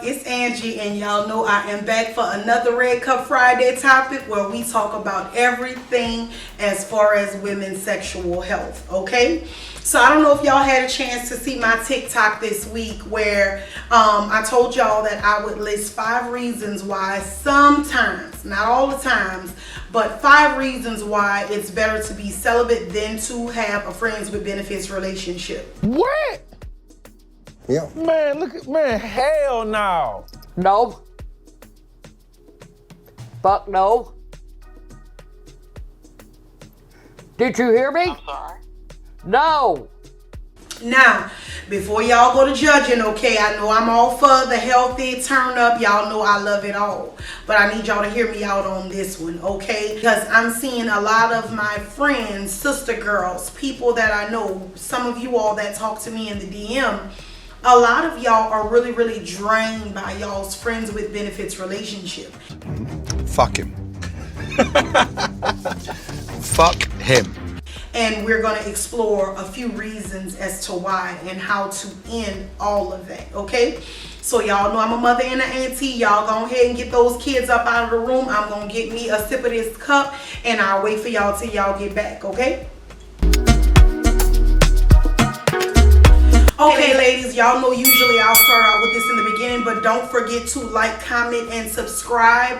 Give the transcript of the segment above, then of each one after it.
it's Angie, and y'all know I am back for another Red Cup Friday topic where we talk about everything as far as women's sexual health, okay? So I don't know if y'all had a chance to see my TikTok this week where I told y'all that I would list 5 reasons why sometimes, not all the times, but 5 reasons why it's better to be celibate than to have a friends with benefits relationship. What? Yeah. Man, look at, man, hell no. No. Fuck no. Did you hear me? I'm sorry. No. Now, before y'all go to judging, okay, I know I'm all for the healthy turn up. Y'all know I love it all. But I need y'all to hear me out on this one, okay? Because I'm seeing a lot of my friends, sister girls, people that I know, some of you all that talk to me in the DM, a lot of y'all are really, really drained by y'all's friends with benefits relationship. Fuck him. Fuck him. And we're going to explore a few reasons as to why and how to end all of that, okay? So y'all know I'm a mother and an auntie. Y'all go ahead and get those kids up out of the room. I'm going to get me a sip of this cup, and I'll wait for y'all till y'all get back, okay? Okay, ladies, y'all know usually I'll start out with this in the beginning, but don't forget to like, comment, and subscribe.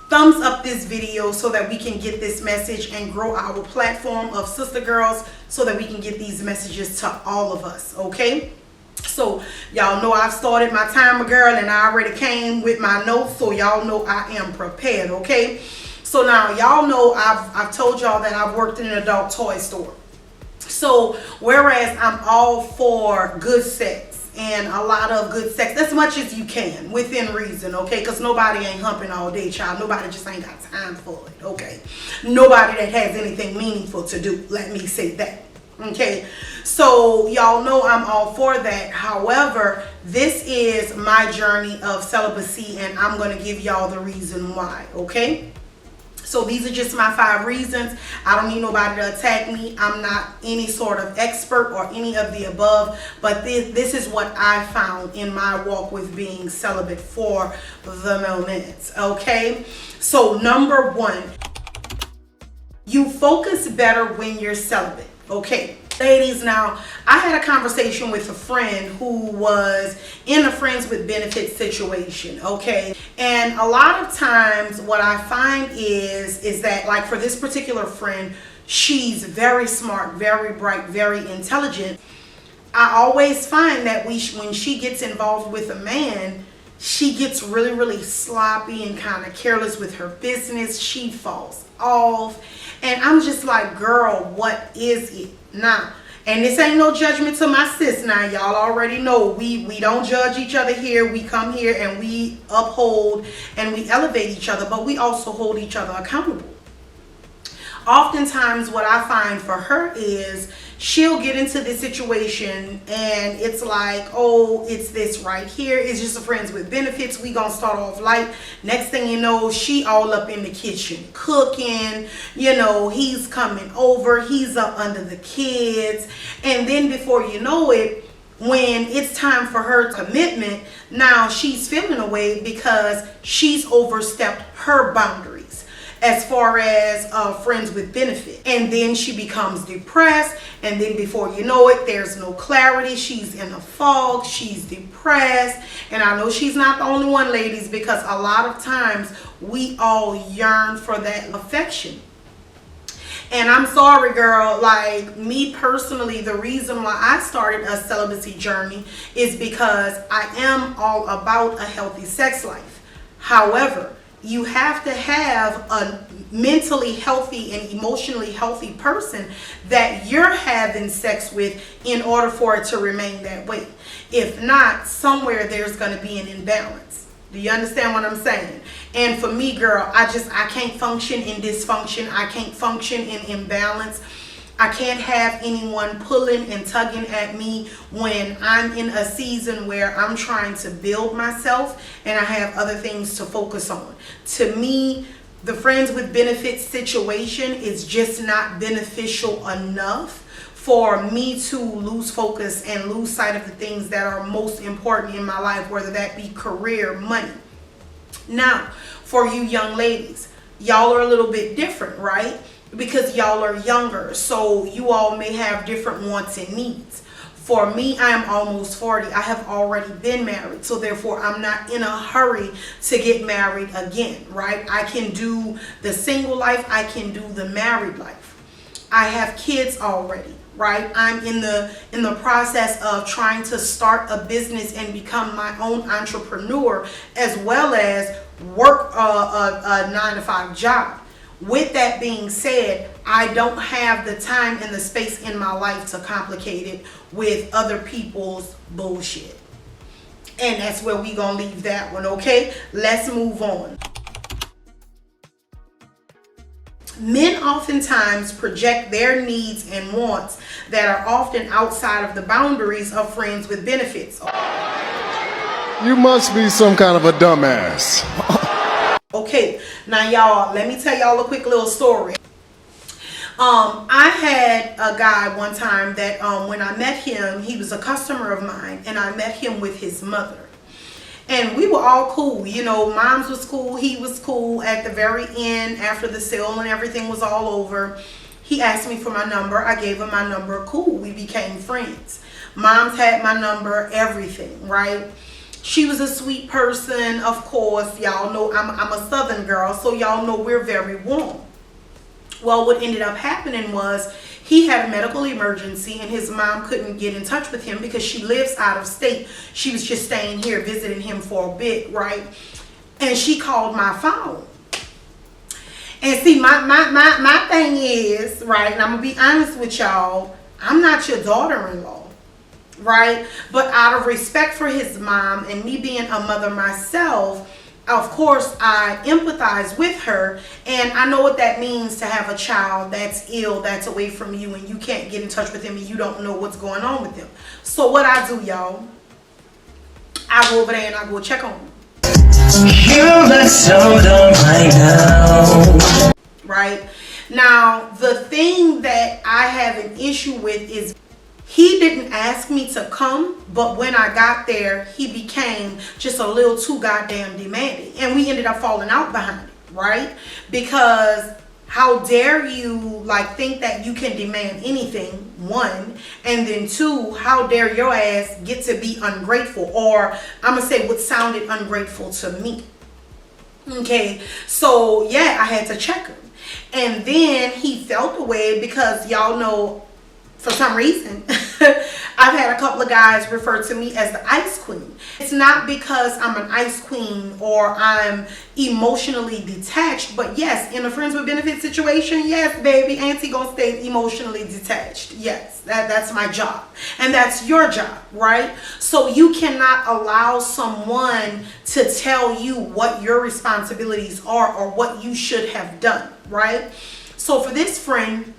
Thumbs up this video so that we can get this message and grow our platform of sister girls so that we can get these messages to all of us, okay? So y'all know I've started my timer, girl, and I already came with my notes, so y'all know I am prepared, okay? So now y'all know I've told y'all that I've worked in an adult toy store. So whereas I'm all for good sex and a lot of good sex, as much as you can within reason, okay? Because nobody ain't humping all day, child. Nobody just ain't got time for it, okay? Nobody that has anything meaningful to do, let me say that, okay? So y'all know I'm all for that. However, this is my journey of celibacy, and I'm going to give y'all the reason why, okay? So these are just my 5 reasons. I don't need nobody to attack me. I'm not any sort of expert or any of the above, but this is what I found in my walk with being celibate for the moment, okay? So number 1, you focus better when you're celibate, okay? Ladies, now, I had a conversation with a friend who was in a friends with benefits situation, okay? And a lot of times what I find is that, like for this particular friend, she's very smart, very bright, very intelligent. I always find that when she gets involved with a man, she gets really, really sloppy and kind of careless with her business. She falls off. And I'm just like, girl, what is it? Now, and this ain't no judgment to my sis now. Y'all already know we don't judge each other here. We come here and we uphold and we elevate each other, but we also hold each other accountable. Oftentimes what I find for her is she'll get into this situation and it's like, oh, it's this right here. It's just a friends with benefits. We gonna start off light. Next thing you know, she all up in the kitchen cooking. You know, he's coming over. He's up under the kids. And then before you know it, when it's time for her commitment, now she's feeling away because she's overstepped her boundaries as far as friends with benefit. And then she becomes depressed, and then before you know it, there's no clarity. She's in a fog, she's depressed. And I know she's not the only one, ladies, because a lot of times we all yearn for that affection. And I'm sorry, girl, like me personally, the reason why I started a celibacy journey is because I am all about a healthy sex life. However, you have to have a mentally healthy and emotionally healthy person that you're having sex with in order for it to remain that way. If not, somewhere there's going to be an imbalance. Do you understand what I'm saying? And for me, girl, I can't function in dysfunction. I can't function in imbalance. I can't have anyone pulling and tugging at me when I'm in a season where I'm trying to build myself and I have other things to focus on. To me, the friends with benefits situation is just not beneficial enough for me to lose focus and lose sight of the things that are most important in my life, whether that be career, money. Now, for you young ladies, y'all are a little bit different, right? Because y'all are younger, so you all may have different wants and needs. For me, I am almost 40. I have already been married, so therefore I'm not in a hurry to get married again, right? I can do the single life, I can do the married life. I have kids already, right? I'm in the process of trying to start a business and become my own entrepreneur, as well as work a 9-to-5 job. With that being said, I don't have the time and the space in my life to complicate it with other people's bullshit. And that's where we gonna leave that one, okay? Let's move on. Men oftentimes project their needs and wants that are often outside of the boundaries of friends with benefits. You must be some kind of a dumbass. Okay, now y'all, let me tell y'all a quick little story. I had a guy one time that when I met him, he was a customer of mine, and I met him with his mother. And we were all cool, you know, moms was cool, he was cool. At the very end, after the sale and everything was all over, he asked me for my number. I gave him my number. Cool, we became friends. Moms had my number, everything, right? She was a sweet person, of course. Y'all know I'm a Southern girl, so y'all know we're very warm. Well, what ended up happening was he had a medical emergency and his mom couldn't get in touch with him because she lives out of state. She was just staying here visiting him for a bit, right? And she called my phone. And see, my thing is, right, and I'm going to be honest with y'all, I'm not your daughter-in-law, right? But out of respect for his mom and me being a mother myself, of course, I empathize with her, and I know what that means to have a child that's ill, that's away from you, and you can't get in touch with him, and you don't know what's going on with him. So what I do, y'all, I go over there and I go check on him. You look so dumb right now. Right? Now, the thing that I have an issue with is he didn't ask me to come, but when I got there, he became just a little too goddamn demanding. And we ended up falling out behind it, right? Because how dare you like think that you can demand anything, one, and then two, how dare your ass get to be ungrateful, or I'm gonna say what sounded ungrateful to me. Okay, so yeah, I had to check him. And then he felt away because y'all know, for some reason, I've had a couple of guys refer to me as the ice queen. It's not because I'm an ice queen or I'm emotionally detached, but yes, in a friends with benefits situation, yes, baby, auntie gonna stay emotionally detached. Yes, that's my job. And that's your job, right? So you cannot allow someone to tell you what your responsibilities are or what you should have done, right? So for this friend,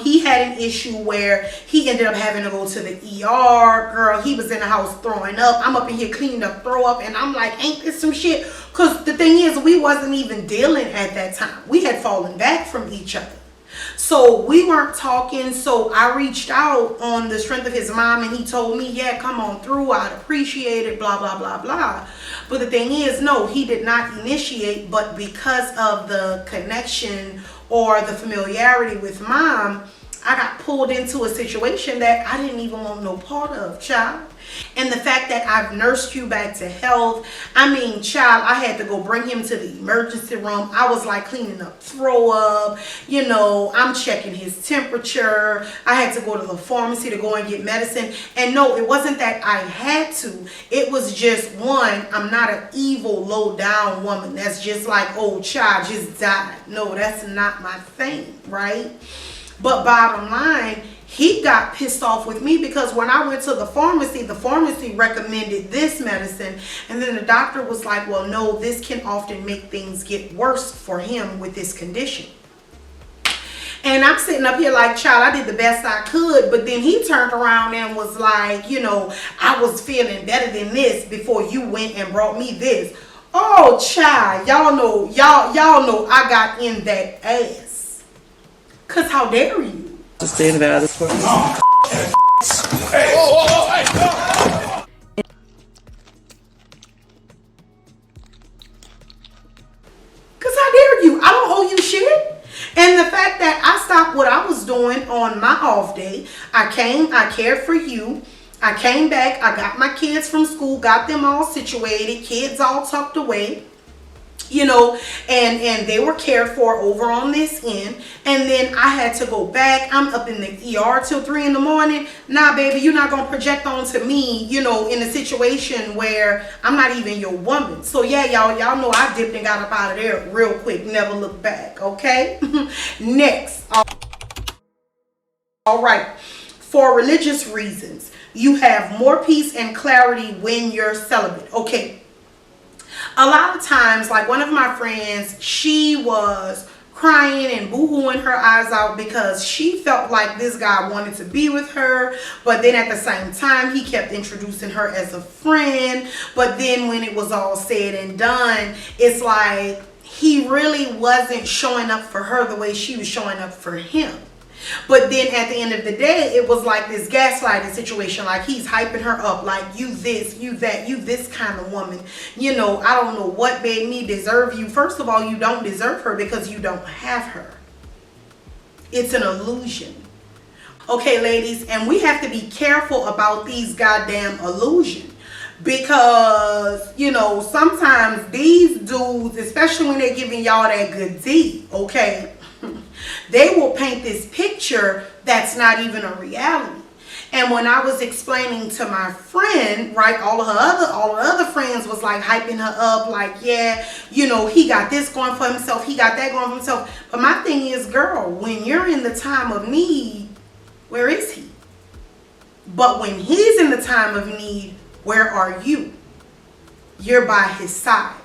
he had an issue where he ended up having to go to the ER. Girl, he was in the house throwing up. I'm up in here cleaning up throw up, and I'm like, ain't this some shit? Because the thing is, we wasn't even dealing at that time. We had fallen back from each other. So we weren't talking. So I reached out on the strength of his mom, and he told me, yeah, come on through. I'd appreciate it, blah, blah, blah, blah. But the thing is, no, he did not initiate, but because of the connection or the familiarity with mom, I got pulled into a situation that I didn't even want no part of, child. And the fact that I've nursed you back to health, I mean, child, I had to go bring him to the emergency room. I was like cleaning up throw up, you know, I'm checking his temperature. I had to go to the pharmacy to go and get medicine. And no, it wasn't that I had to. It was just, one, I'm not an evil, low down woman that's just like, oh, child, just died. No, that's not my thing, right? But bottom line, he got pissed off with me because when I went to the pharmacy recommended this medicine, and then the doctor was like, well, no, this can often make things get worse for him with this condition. And I'm sitting up here like, child, I did the best I could, but then he turned around and was like, you know, I was feeling better than this before you went and brought me this. Oh, child, y'all know I got in that ass. Cause how dare you? Sustain that for Because how dare you? I don't owe you shit. And the fact that I stopped what I was doing on my off day, I cared for you. I came back, I got my kids from school, got them all situated, kids all tucked away, you know, and they were cared for over on this end. And then I had to go back. I'm up in the ER till 3 in the morning. Nah, baby, you're not going to project onto me, you know, in a situation where I'm not even your woman. So yeah, y'all know I dipped and got up out of there real quick. Never look back, okay? Next. All right. For religious reasons, you have more peace and clarity when you're celibate. Okay. A lot of times, like one of my friends, she was crying and boo-hooing her eyes out because she felt like this guy wanted to be with her, but then at the same time, he kept introducing her as a friend. But then when it was all said and done, it's like he really wasn't showing up for her the way she was showing up for him. But then at the end of the day, it was like this gaslighting situation. Like he's hyping her up like, you this, you that, you this kind of woman. You know, I don't know what made me deserve you. First of all, you don't deserve her because you don't have her. It's an illusion. Okay, ladies, and we have to be careful about these goddamn illusions. Because, you know, sometimes these dudes, especially when they're giving y'all that good D, okay, they will paint this picture that's not even a reality. And when I was explaining to my friend, right, all the other friends was like hyping her up, like, yeah, you know, he got this going for himself, he got that going for himself. But my thing is, girl, when you're in the time of need, where is he? But when he's in the time of need, where are you? You're by his side.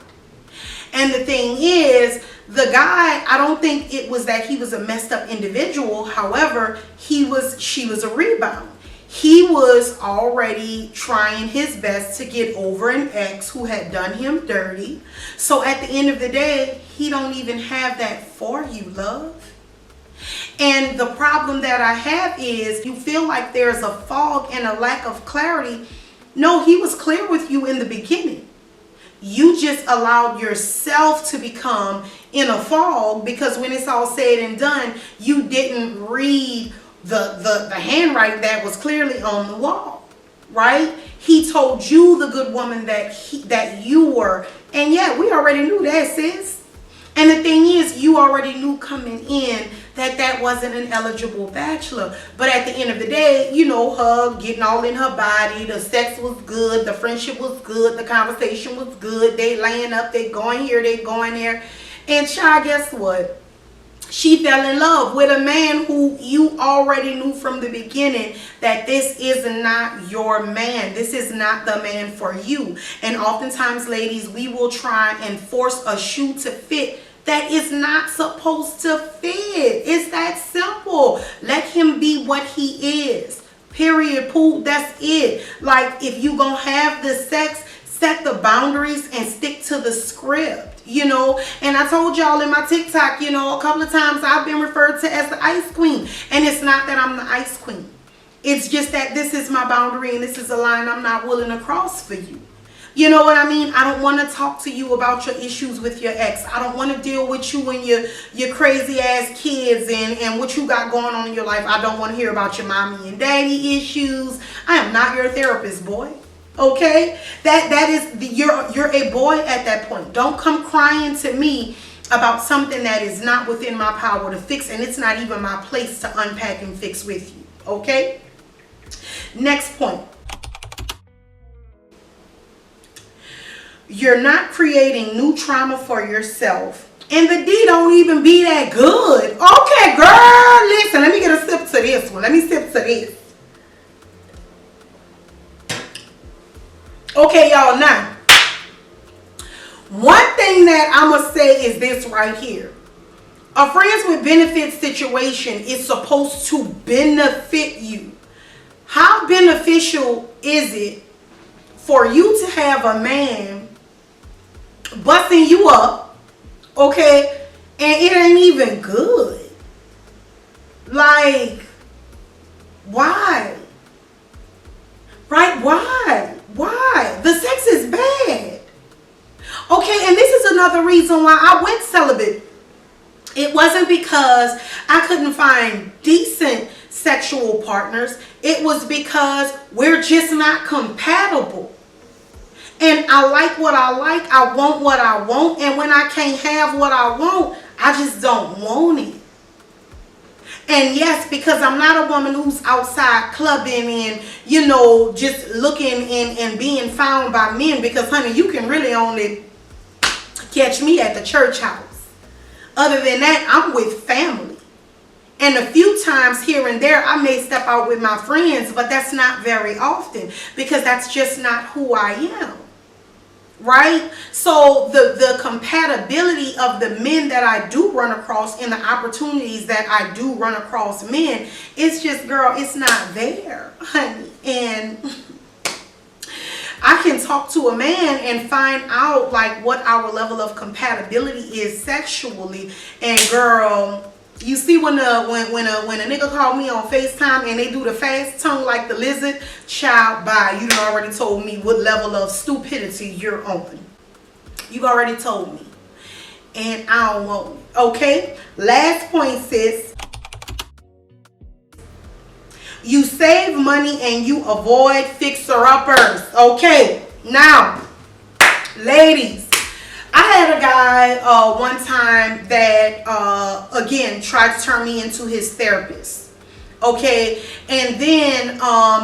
And the thing is, the guy, I don't think it was that he was a messed up individual. However, she was a rebound. He was already trying his best to get over an ex who had done him dirty. So at the end of the day, he don't even have that for you, love. And the problem that I have is you feel like there's a fog and a lack of clarity. No, he was clear with you in the beginning. You just allowed yourself to become in a fog because when it's all said and done, you didn't read the handwriting that was clearly on the wall, right? He told you, the good woman that you were. And yeah, we already knew that, sis. And the thing is, you already knew coming in that wasn't an eligible bachelor. But at the end of the day, you know, her getting all in her body, the sex was good, the friendship was good, the conversation was good, they laying up, they going here, they going there. And child, guess what? She fell in love with a man who you already knew from the beginning that this is not your man. This is not the man for you. And oftentimes, ladies, we will try and force a shoe to fit that is not supposed to fit. It's that simple. Let him be what he is. Period. Pooh. That's it. Like, if you gonna have the sex, set the boundaries and stick to the script, you know. And I told y'all in my TikTok, you know, a couple of times I've been referred to as the ice queen. And it's not that I'm the ice queen. It's just that this is my boundary and this is a line I'm not willing to cross for you. You know what I mean? I don't want to talk to you about your issues with your ex. I don't want to deal with you and your crazy ass kids and what you got going on in your life. I don't want to hear about your mommy and daddy issues. I am not your therapist, boy. Okay? That is you're a boy at that point. Don't come crying to me about something that is not within my power to fix, and it's not even my place to unpack and fix with you. Okay? Next point. You're not creating new trauma for yourself. And the D don't even be that good. Okay, girl, listen, let me get a sip to this one. Let me sip to this. Okay, y'all, now. One thing that I'm going to say is this right here. A friends with benefits situation is supposed to benefit you. How beneficial is it for you to have a man busting you up, okay, and it ain't even good? Like, Why? Right? Why? The sex is bad. Okay, and this is another reason why I went celibate. It wasn't because I couldn't find decent sexual partners. It was because we're just not compatible. And I like what I like. I want what I want. And when I can't have what I want, I just don't want it. And yes, because I'm not a woman who's outside clubbing and, you know, just looking and being found by men. Because, honey, you can really only catch me at the church house. Other than that, I'm with family. And a few times here and there, I may step out with my friends, but that's not very often because that's just not who I am. Right? So the compatibility of the men that I do run across and the opportunities that I do run across men, it's just, girl, it's not there, honey. And I can talk to a man and find out like what our level of compatibility is sexually. And girl, you see when a nigga call me on FaceTime and they do the fast tongue like the lizard, child, bye. You done already told me what level of stupidity you're on. You already told me. And I don't want it. Okay? Last point, sis. You save money and you avoid fixer-uppers. Okay? Now, ladies, I had a guy one time that, again, tried to turn me into his therapist. Okay? And then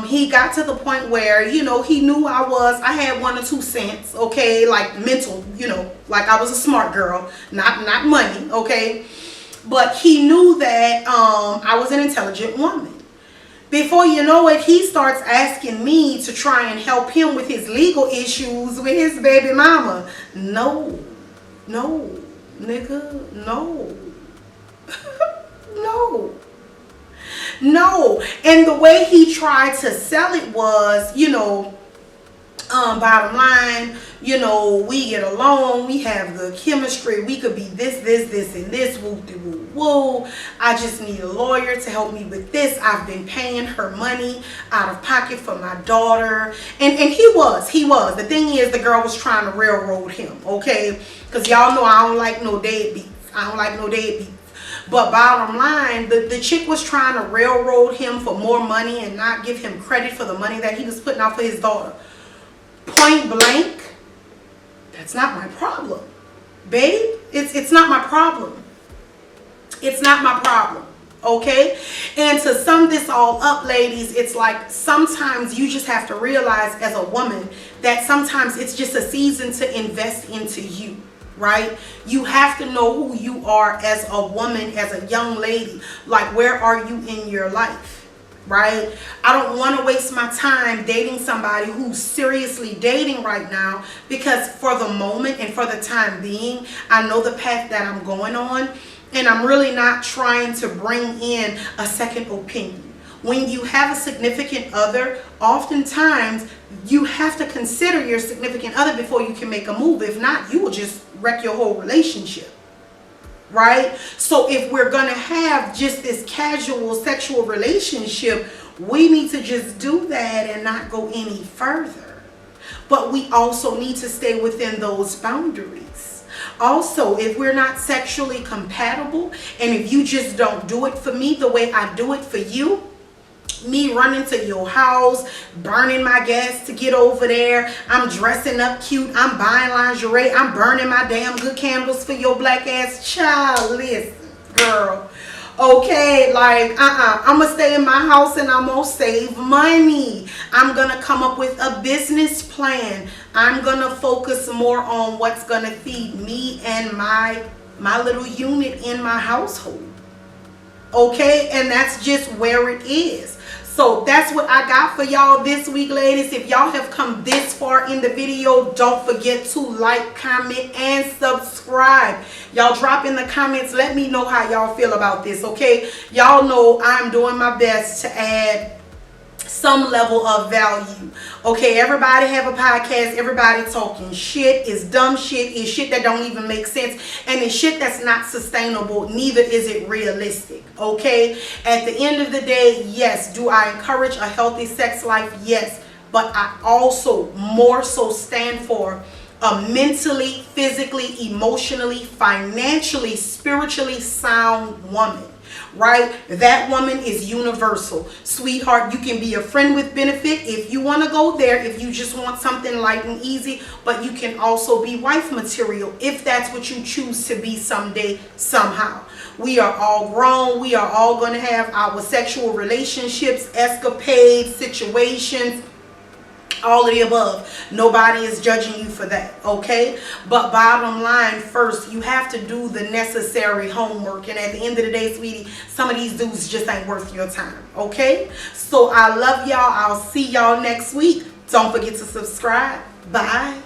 he got to the point where, you know, he knew I had 1 or 2 cents. Okay? Like mental, you know, like I was a smart girl. Not money. Okay? But he knew that I was an intelligent woman. Before you know it, he starts asking me to try and help him with his legal issues with his baby mama. No, nigga, no. No. And the way he tried to sell it was, you know, bottom line, you know, we get along, we have good chemistry, we could be this, and this, woo. I just need a lawyer to help me with this. I've been paying her money out of pocket for my daughter. And he was. The thing is, the girl was trying to railroad him, okay? Because y'all know I don't like no deadbeats. But bottom line, the chick was trying to railroad him for more money and not give him credit for the money that he was putting out for his daughter. Point blank, that's not my problem, babe. It's not my problem. It's not my problem. Okay? And to sum this all up, ladies, it's like sometimes you just have to realize as a woman that sometimes it's just a season to invest into you. Right? You have to know who you are as a woman, as a young lady. Like, where are you in your life? Right? I don't want to waste my time dating somebody who's seriously dating right now, because for the moment and for the time being, I know the path that I'm going on, and I'm really not trying to bring in a second opinion. When you have a significant other, oftentimes you have to consider your significant other before you can make a move. If not, you will just wreck your whole relationship. Right? So if we're going to have just this casual sexual relationship, we need to just do that and not go any further. But we also need to stay within those boundaries. Also, if we're not sexually compatible, and if you just don't do it for me the way I do it for you, me running to your house, burning my gas to get over there, I'm dressing up cute, I'm buying lingerie, I'm burning my damn good candles for your black ass child. Listen, girl, okay, like I'm gonna stay in my house and I'm gonna save money. I'm gonna come up with a business plan. I'm gonna focus more on what's gonna feed me and my little unit in my household. Okay, and that's just where it is. So that's what I got for y'all this week, ladies. If y'all have come this far in the video, don't forget to like, comment, and subscribe. Y'all drop in the comments. Let me know how y'all feel about this, okay? Y'all know I'm doing my best to add some level of value. Okay, everybody have a podcast, everybody talking shit. Is dumb shit, is shit that don't even make sense, and it's shit that's not sustainable, neither is it realistic. Okay, at the end of the day, yes, do I encourage a healthy sex life? Yes, but I also more so stand for a mentally, physically, emotionally, financially, spiritually sound woman. Right? That woman is universal. Sweetheart, you can be a friend with benefit if you want to go there, if you just want something light and easy, but you can also be wife material if that's what you choose to be someday, somehow. We are all grown. We are all going to have our sexual relationships, escapades, situations, all of the above. Nobody is judging you for that, okay? But bottom line, first, you have to do the necessary homework. And at the end of the day, sweetie, some of these dudes just ain't worth your time, okay? So I love y'all. I'll see y'all next week. Don't forget to subscribe. Bye.